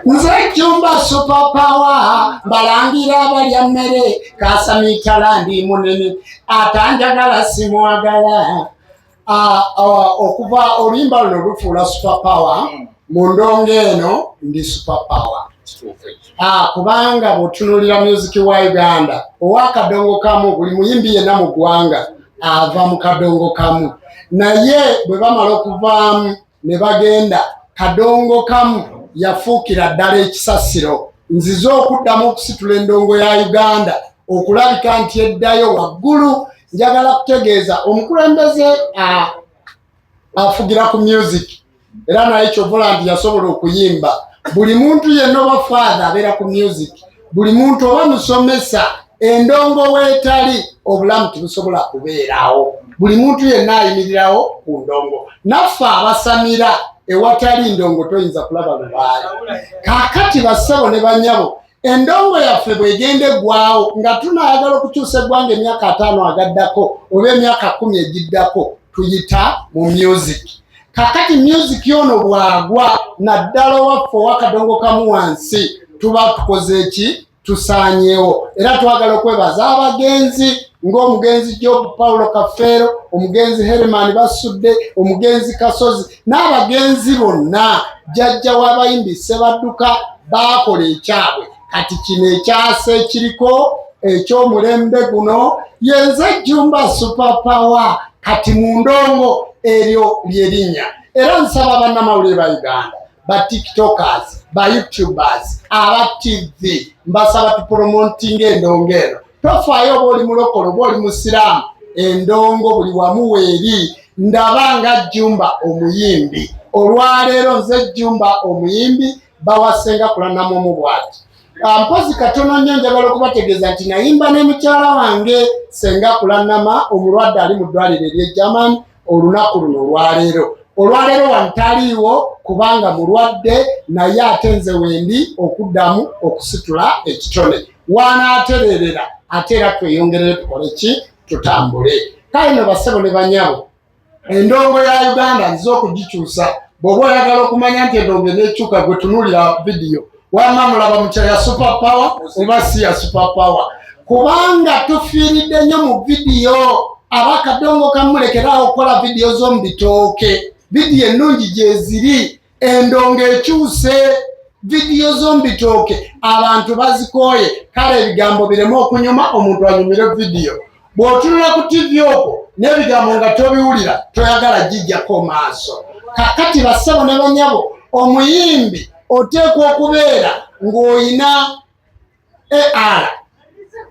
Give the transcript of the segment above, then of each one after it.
Nze Jumba super power mbalangira abalya mmere kasamitala ndi munene atanjagala simwagala. Okuva oluyimba luno lufuula super power mu ndongo eno ndi super power. Kubanga bw'otunuulira music wa Uganda owa kadongo kamu buli muyimbi yenna mu ggwanga ava mu kadongo kamu, naye bwe bamala okuvaamu ne bagenda kadongo kamu yafuukira ddala ekisasiro. Nzize okuddamu okusitula endongo ya Uganda okulabika nti eddayo waggulu. Njagala kutegeeza omukulembeze afugira ku music era naye kyovola nti yasobola okuyimba. Buli muntu yenna oba father abeera ku music, buli muntu oba musomesa, endongo weetali obulamu tebusobola kubeerawo. Buli muntu yenna ayimirirawo ku ndongo. Naffe abasamira ewatali ndongo toyinza kulaba lubaale. Kaakati bassebo ne banyabo endongo yaffe bw'egenda eggwawo nga tunaayagala okukyusa eggwanga emyaka 5 agaddako oba emyaka 10 egiddako tuyita mu music. Kakati music yono bwagwa naddala owaffe owakadongo kamu wansi tuba tukoze eki? Tusaanyeewo. Era twagala okwebaza abagenzi ng'omugenzi Job Paulo Kafeero, omugenzi Herman Basudde, omugenzi Kasozi n'abagenzi bonna jjajja w'abayimbi Sebadduka baakola ekyabwe. Kati kino ekyasa ekiriko eky'omulembe guno yenze Jumba super power kati mu ndongo eryo lyerinnya. Era nsaba bannamawulire ba Uganda, ba tiktokers, ba youtubers, aba TV mbasaba tupromotinga endongo eno. Tofaayo oba oli mulokole oba oli musiraamu, endongo buli wamu weeri. Ndaba nga Jumba omuyimbi olwaleero nze Jumba omuyimbi bawasenga kulannamu bw'ati. Mpozi katono nnyo njagala okubategeeza nti nayimba ne mukyala wange senga kulannama omulwadde ali mu ddwaliro ery'e Germany olunaku luno olwaleero. Olwaleero wantaliiwo kubanga mulwadde naye ate nze wendi okuddamu okusitula ekitone. Wanaatererera ate era tweyongerere tukole ki? Tutambule. Kale no bassebo ne banyabo, endongo ya Uganda nzize okugikyusa. Bw'oba oyagala okumanya nti endongo eneekyuka gwe tunuulira vidiyo wamma mulaba mukya ya super power oba si ya super power, kubanga tufiiridde nnyo mu vidiyo. Abakadongo kamulekerawo okukola vidiyo z'omu bitooke. Vidiyo ennungi gye ziri, endongo ekyuse. Vidiyo z'omu bitooke abantu bazikooye. Kale ebigambo bireme okunyuma, omuntu anyumire vidiyo. Bw'otunula ku TV okwo n'ebigambo nga tobiwulira toyagala gijjako maaso. Kakati bassebo ne banyabo, omuyimbi oteekwa okubeera ng'oyina AR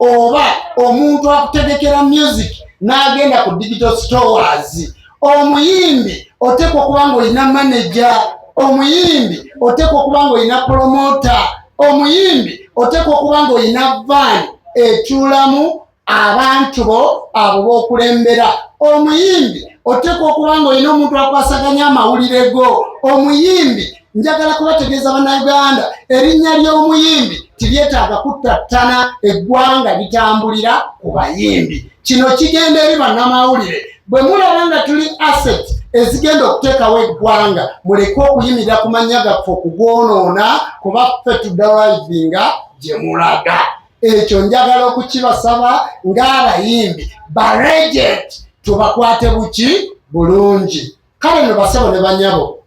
oba omuntu akutegekera music n'agenda ku digital stores. Omuyimbi oteekwa okuba ng'olina manager. Omuyimbi oteekwa okuba ng'olina promoter. Omuyimbi oteekwa okuba ng'olina van etuulamu abantu bo abo b'okulembera. Omuyimbi oteekwa okuba ng'olina omuntu akwasaganya amawulire go. Omuyimbi njagala kubategeeza bannayuganda, erinnya ly'omuyimbi tiryetaaga kuttattana, eggwanga litambulira ku bayimbi. Kino kigenda eri bannamawulire. Bwe mulaba nga tuli asset ezigenda okuteekawo eggwanga, muleke okuyimirira ku mannya gaffe okugwonoona kuba ffe tudalivinga gye mulaga. Ekyo njagala okukibasaba ng'abayimbi ba legend tubakwate buki bulungi. Kale no bassebo ne banyabo,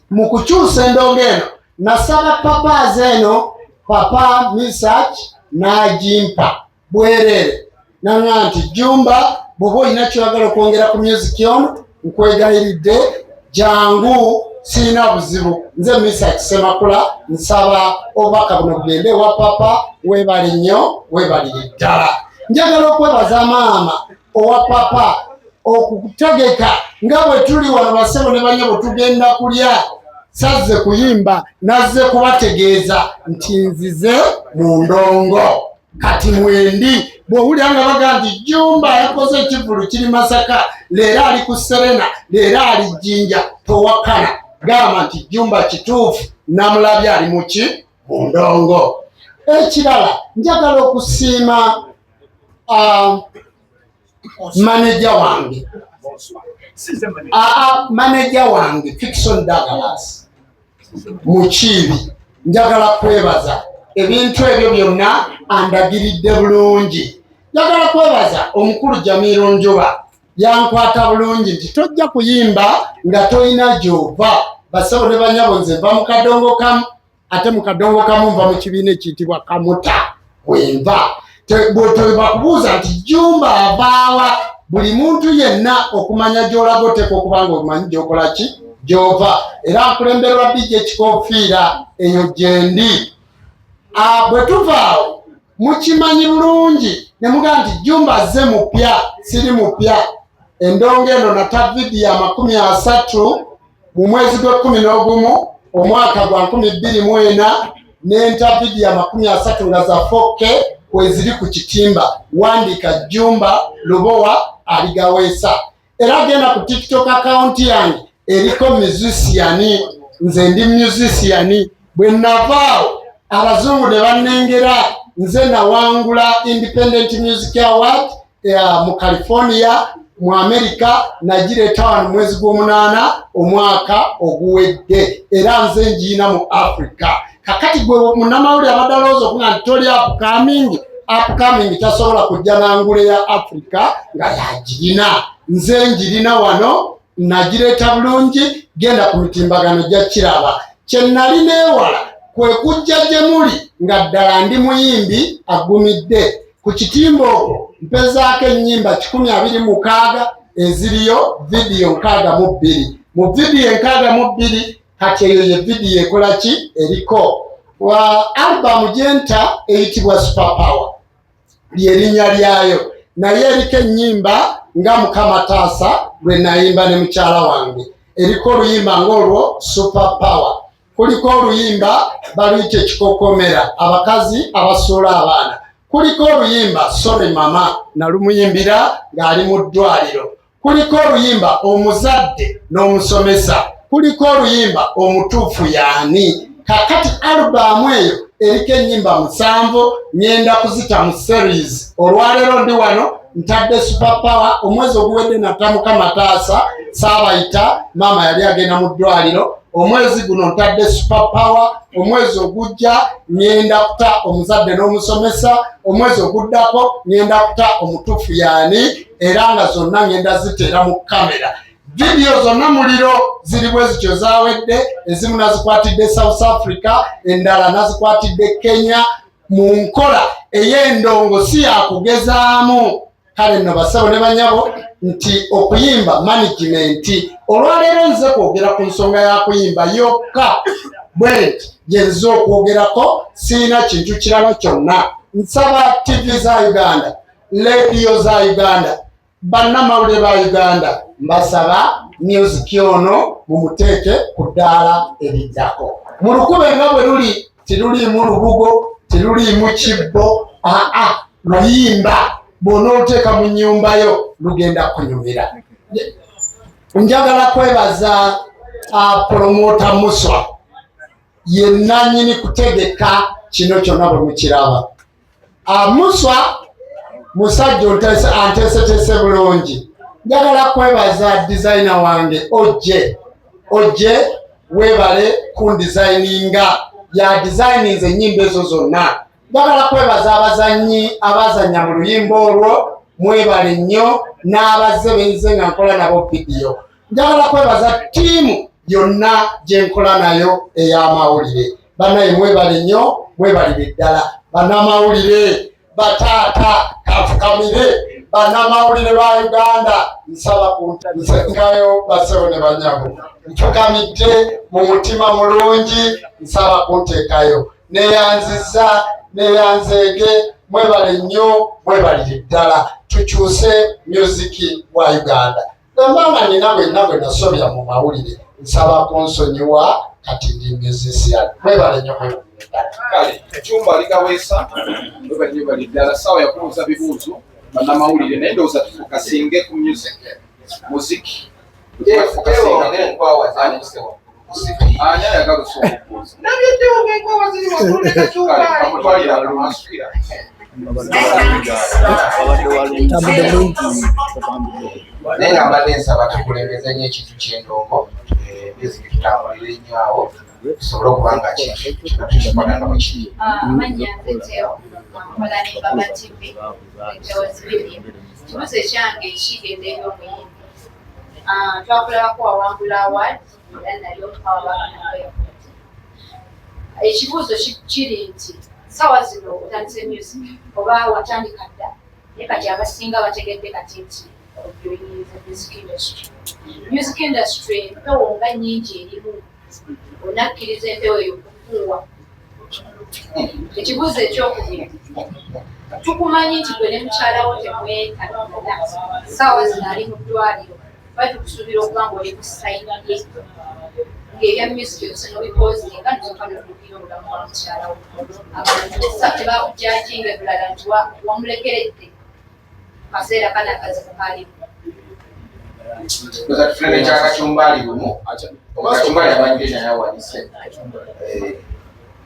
mu kukyusa endongo eno nasaba papazi eno, papa Misach n'agimpa bwereere naŋŋa nti Jumba bw'oba olina kyoyagala okwongera ku music ono nkwegayiridde jangu, sirina buzibu. Nze Misach Semakula nsaba obubaka buno bugende ewa papa. Weebale nnyo, weebalire ddala. Njagala okwebaza maama owa papa okutegeka nga bwe tuli wano bassebo ne banyabo tugenda kulya. Sazze kuyimba, nazze kubategeeza nti nzize mu ndongo. Kati mwendi bw'owulira nga baga nti Jumba yakoze ekivulu kiri Masaka, leero ali ku Serena, leero ali Jinja, towakana. Gamba nti Jumba kituufu namulabye ali muki? Mu ndongo. Ekirala njagala okusiima manager wange. Manager wange Fiction Douglas Mukiibi njagala kwebaza ebintu ebyo byonna andagiridde bulungi. Njagala kwebaza omukulu Jamiru Njuba yankwata bulungi nti tojja kuyimba nga toyina gy'ova. Basawo ne banyabo nze nva mu kadongo kamu, ate mu kadongo kamu nva mu kibiina ekiyitibwa Kamuta bwenva. Bw'otoyeba kubuuza nti Jjumba avaawa, buli muntu yenna okumanya gy'olaga oteeka okuba nga omanyi gy'okola ki gy'ova. Era nkulemberwa DJ Kikoofiira eyo gye ndi. Bwe tuvaawo mukimanyi bulungi ne mugamba nti Jjumba azze mupya, siri mupya. Endongo eno nata vidiyo 30 mu mwezi gwa11 omwaka gwa 2024 n'enta vidiyo 30 nga za 4K weziri ku kitimba. Wandiika Jjumba Lubowa aligaweesa. Era genda ku TikTok account yange eriko musician, nze ndi musician. Bwe navaawo abazungu ne bannengera nze nawangula Independent Music Award mu California mu America, nagireeta wano mwezi gw'omunaana omwaka oguwedde, era nze ngiina mu Africa. Kakati gwe munnamawulire abadde alowooza okuga nti toli upcoming tasobola kujja n'angule ya Africa nga yagirina. Nze ngirina wano, nagireeta bulungi, genda ku mitimbagano gya kiraba. Kye nali neewala kwe kujja gye muli nga ddala ndi muyimbi agumidde. Ku kitimba okwo mpezaako ennyimba 126 eziriyo vidiyo 62. Mu vidiyo 62 kati eyo ye vidiyo ekola ki eriko albamu gyenta eyitibwa Super Power lyerinnya lyayo, naye eriko ennyimba nga Mukama Taasa lwe nayimba ne mukyala wange. Eriko oluyimba ng'olwo Super Power. Kuliko oluyimba baluyita ekikokomera, abakazi abasuula abaana. Kuliko oluyimba Sorry Mama, nalumuyimbira ng'ali mu ddwaliro. Kuliko oluyimba Omuzadde n'Omusomesa. Kuliko oluyimba Omutuufu y'ani. Kakati alubamu eyo eriko ennyimba 7 ngenda kuzita mu series. Olwaleero ndi wano ntadde Super Power. Omwezi oguwedde nata Mukama Taasa saabayita, maama yali agenda mu ddwaliro. Omwezi guno ntadde Super Power. Omwezi ogujja ngenda kuta Omuzadde n'Omusomesa. Omwezi oguddako ngenda kuta Omutuufu y'ani, era nga zonna ngenda ziteera mu kamera. Vidiyo zonna muliro ziri bwe zityo zaawedde. Ezimu nazikwatidde South Africa, endala nazikwatidde Kenya, mu nkola ey'endongo si yakugezaamu. Kale nno basabo ne banyabo nti okuyimba management. Olwaleero nze kwogera ku nsonga ya kuyimba yokka bwenti gyenza okwogerako, siina kintu kirala kyonna. Nsaba TV za Uganda, radio za Uganda, bannamawulire ba Uganda, mbasaba music ono mumuteeke ku ddaala eriddako. Mu lukube nga bwe luli, teruliimu lubugo, teruliimu kibbo, luyimba bw'onooteeka mu nnyumbayo lugenda kunyumira. Njagala kwebaza promota Muswa, ye nannyini kutegeka kino kyonna bwe mukiraba. Muswa musajja anteeseteese bulungi. Njagala kwebaza designer wange Ojje, weebale kundizayininga, ya designinze ennyimba ezo zonna. Njagala kwebaza abazannyi abazannya mu luyimba olwo, mwebale nnyo, n'abazze benze nga nkola nabo vidiyo. Njagala kwebaza ttiimu yonna gye nkola nayo ey'amawulire. Bannaye mwebale nnyo, mwebalire ddala. Bannamawulire, bataata, kafukamire, bannamawulire ba Uganda, nsaba kunteekayo basewo ne banyabo. Nfukamidde mu mutima mulungi, nsaba kunteekayo. Neyanzeege, mwebale nnyo, mwebalire ddala. Tukyuse music wa Uganda. Nambanga nina bwe nasobya mu mawulire, nsaba kunsonyiwa kati ndi musician. Mwebale nnyo, mwebale ddala. Kale, Jjumba aligaweesa, mwebale nnyo bali ddala. Ssaawa yakubuuza bibuuzo bannamawulire, naye ndowooza tufukasinge ku music. Muziki. Ani ayagala okusoma okubuuza? Kamutwalira alumaswira. Naye nga mbadde nsaba tukulembeze nnyo ekintu ky'endongo, music tutambulire nnyo awo, tusobole okubanga kitukwatanga mu kiri. Amanya Peteo nkola ne Baba TV Peteo Zibiri. Kibuzo ekyange kigenda eby'omuyimbi. Twakulabako wawangula award era nalyo twawabaka nayo. Ekibuuzo kiri nti ssaawa zino otandise music oba watandika dda naye kati abasinga bategedde kati nti oyoyinza music industry. Music industry empewo nga nnyingi erimu onakkiriza empewo eyo kufuuwa. Ekibuuzo ekyokubiri tukumanyi nti gwe ne mukyalawo temwetanira ssaawa zino ali mu ddwaliro bali tukusuubira okuba ng'oli ku sayidi ye ng'ebya music yose n'obikozinga nsooka n'okugira obulamu bwa mukyalawo. Abantu tebakujajinga ebulala nti wamulekeredde kaseera kana akazibu kalimu. Tuza tufune ekyakacumbali lumu kacumbali abanyire naye awanise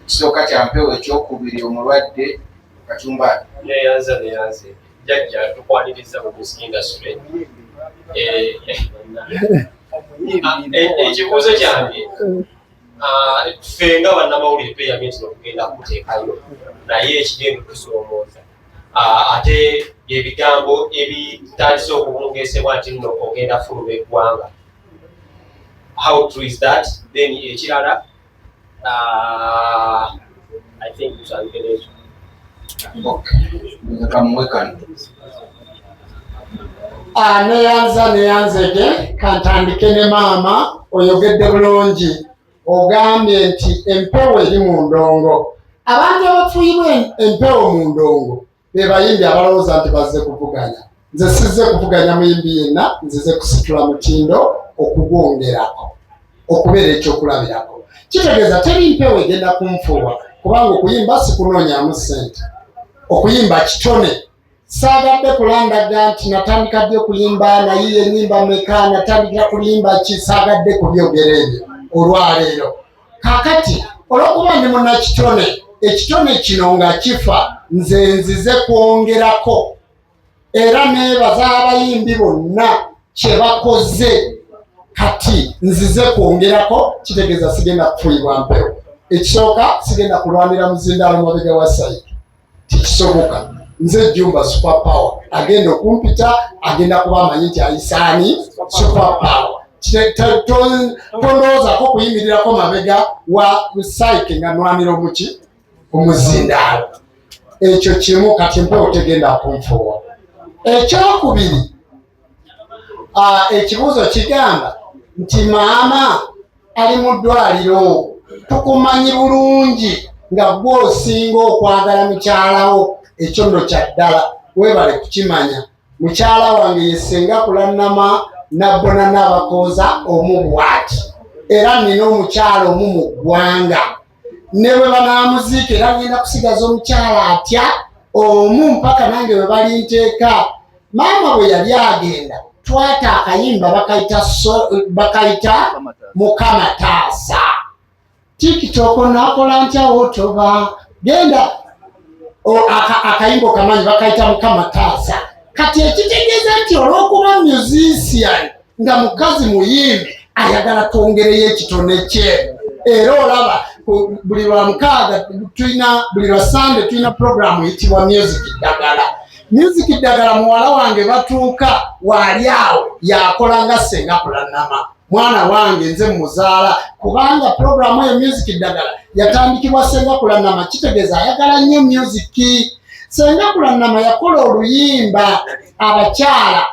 ekisooka kya mpewo ekyokubiri omulwadde kacumbali neyanze jjajja tukwaniriza mu music industry. Ekibuuzo kyange ffe nga bannamawulire tweyamye nti okugenda kuteekayo naye ekigenda okutusoomooza ate ebigambo ebitandise okubungesebwa nti nno ogenda fuluma eggwanga. How true is that? Then ekirala I think tutandikira ekyo. kamuwekano neyanzege kantandike ne maama oyogedde bulungi ogambye nti empewo eri mu ndongo. Abantu abafuuyibwa empewo mu ndongo be bayimbi abalowooza nti bazze kuvuganya. Nze sizze kuvuganya muyimbi yenna, nzize kusitula mutindo okugwongerako okubeera ekyokulabirako. Kitegeeza teri mpewo egenda kunfuuwa kubanga okuyimba sikunoonyaamu ssente. Okuyimba kitone. Saagadde kulandaga nti natandika ddi okuyimba naye ennyimba meka natandikira kuyimba ki saagadde kubyogera ebyo olwaleero. Kaakati olw'okuba ndi munnakitone ekitone kino nga kifa nze nzize kwongerako era neebaza abayimbi bonna kye bakoze kati nzize kwongerako. Kitegeeza sigenda kufuuyibwa mpewo. Ekisooka sigenda kulwanira muzindaalo mabega wa sayidi tikisoboka. Nze Jumba super power agenda okumpita agenda kuba amanyi nti ayisaani super power. Tondowoozaako okuyimirirako mabega wa Psyche nga nwanira omuki omuzindaalo. Ekyo kimu kati mpewo tegenda kunfuuwa. Ekyokubiri ekibuuzo kigamba nti maama ali mu ddwaliro tukumanyi bulungi nga gwe osinga okwagala mukyalawo. Ekyo nno kya ddala weebale kukimanya. Mukyala wange yesenga kulannama nabbona n'abakooza omu bw'ati era nina omukyala omu mu ggwanga ne bwe banaamuziika era ngenda kusigaza omukyala atya omu mpaka nange bwe balinteeka. Maama bwe yali agenda twata akayimba bakayita Mukama taasa. Tikitoko nakola ntya wotoba genda akayimba kamanyi bakayita Mukama taasa. Kati ekitegeeza nti olw'okuba musician nga mukazi muyimbi ayagala twongereyo ekitone kye. Era olaba buli lwa mukaaga tulina buli lwa Sunday tulina programu eyitibwa music ddagala. Music ddagala muwala wange batuuka waali awo yakola nga senga kulannama. Mwana wange nze muzaala kubanga programu eyo music ddagala yatandikibwa senga kulannama. Kitegeeza ayagala nnyo music. Senga kulannama yakola oluyimba abakyala.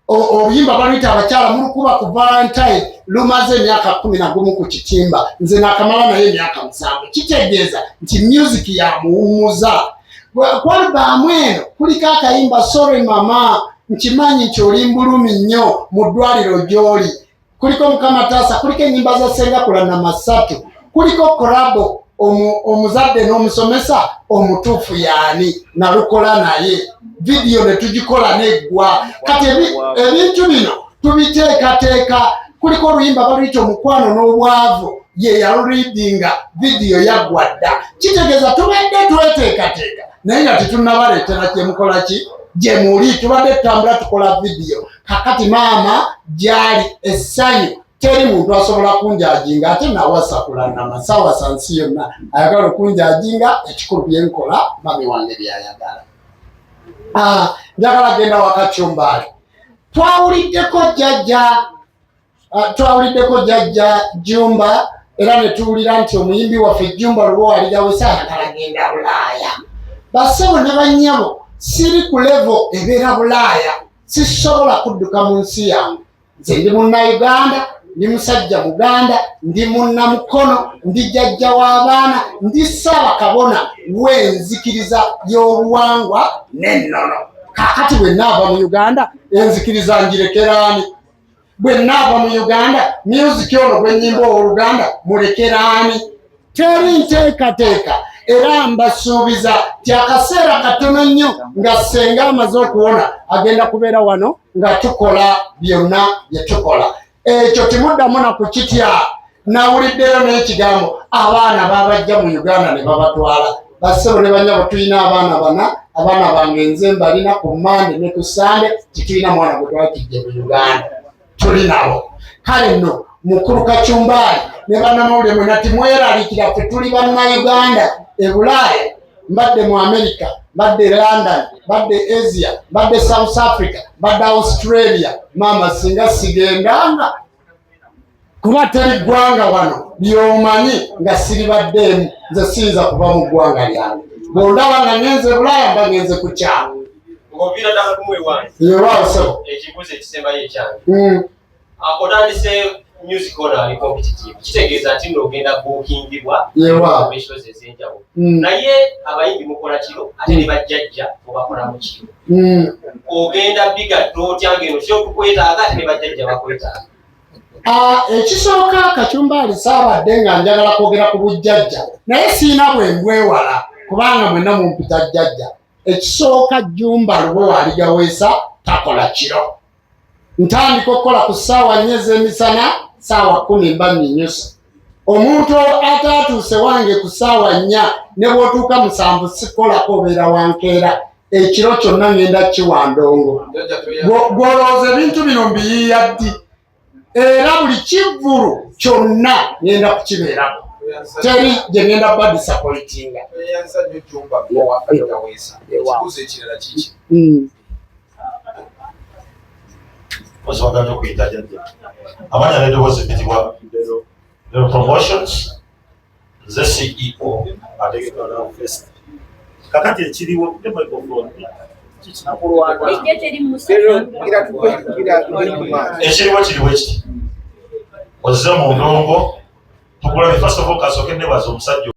Oluyimba baluyita abakyala mulukuba ku Valentine lumaze emyaka 11 ku kitimba. Nze nakamala naye emyaka 7. Kitegeeza nti music ya muwummuza. Ku albamu eno kuliko akayimba Sorry Mama nkimanyi nti oli mbulumi nnyo mu ddwaliro gy'oli. Kuliko Mukama taasa, kuliko ennyimba za senga kulannama 3. Kuliko kolabo omuzadde n'omusomesa omutuufu yaani nalukola naye. Video ne tugikola neggwa. Kati ebintu bino tubiteekateeka. Kuliko oluyimba baluyita omukwano n'obwavu ye yaluliidinga video yaggwa dda. Kitegeeza tubadde tweteekateeka naye nga tetunnabaleetera kyemukola ki gye muli tubadde tutambula tukola video. Kakati maama gyali essanyu teri muntu asobola kunjajinga ate nawasakula namasawasa nsi yonna ayagala okunjajinga ekikulu byenkola mami wange byayagala. Njagala genda wakacyumbaali twawuliddeko jjajja Jumba era ne tuwulira nti omuyimbi waffe Jumba Lubo Waligawesa ayagala genda Bulaaya. Bassebo ne bannyabo siri ku levo ebeera Bulaaya, sisobola kudduka mu nsi yange. Nze ndi Munnayuganda, ndi musajja Muganda, ndi munnamukono, ndi jjajja w'abaana, ndi Ssaabakabona w'enzikiriza y'obuwangwa n'ennono. Kaakati bwe naava mu Uganda enzikiriza ngirekeraani? Bwe naava mu Uganda music ono gwe nnyimba Oluganda mulekeraani? Teri nteekateeka era mbasuubiza ti akaseera katono nnyo nga Ssenga amaze okuwona agenda kubeera wano nga tukola byonna bye tukola. Ekyo timuddamu na kukitya. Nawuliddeyo n'ekigambo abaana babajja mu Uganda ne babatwala. Bassebo ne bannyabo tulina abaana bana, abaana bange nze mbalina ku Mande ne ku Sande, titulina mwana gwe twakijje mu Uganda. Tuli nabo. Kale nno mukulu Kacyumbaali ne bannamawulire mwena timweraliikira ffe tuli Bannayuganda e Bulaaya, mbadde mu America, mbadde London, mbadde Asia, mbadde South Africa, mbadde Australia. Maama singa sigendanga kuba teri ggwanga wano ly'omanyi nga siribaddeemu. Nze siyinza kuva mu ggwanga lyange. Bw'ondaba nga ngenze Bulaaya mba ngenze ku kyalo. Ng'oviira ddala kumwe wange. Yewaawo sebo. Ekibuuzo ekisembayo ekyange. Otandise music ono ali competitive. Kitegeeza nti n'ogenda buukingibwa mu shows ez'enjawulo. Naye abayimbi mukola kiro ate ne bajjajja mubakola mu kiro. Ogenda bigatto otya ng'eno ky'okukwetaaga ate ne bajjajja bakwetaaga. Ekisooka Kacyumbaali saabadde nga njagala kwogera ku bujjajja naye siina bwe mbwewala kubanga mwenna mumpita jjajja. Ekisooka Jumba Lubo Waligawesa takola kiro. Ntandika okukola ku ssaawa 4 ez'emisana, ssaawa 10 mba nnyusa. Omuntu ataatuuse wange ku ssaawa 4 ne bw'otuuka 7 sikolako obeera wankeera. Ekiro kyonna ngenda kiwandongo. Gw'olowooza ebintu bino mbiyiiya ddi? Era buli kivvulu kyonna ngenda kukibeerako. Teri gye ngenda ba disappointinga. Oswaganya okuyita jjajja. Amanya n'eddoboozi epitibwa Lero Promotions, nze CEO ategekeddwa na Fest. Kakati ekiriwo ekiriwo kiriwo ekiti ozze mu ndongo tukulabye first of all kasooke nebaza omusajja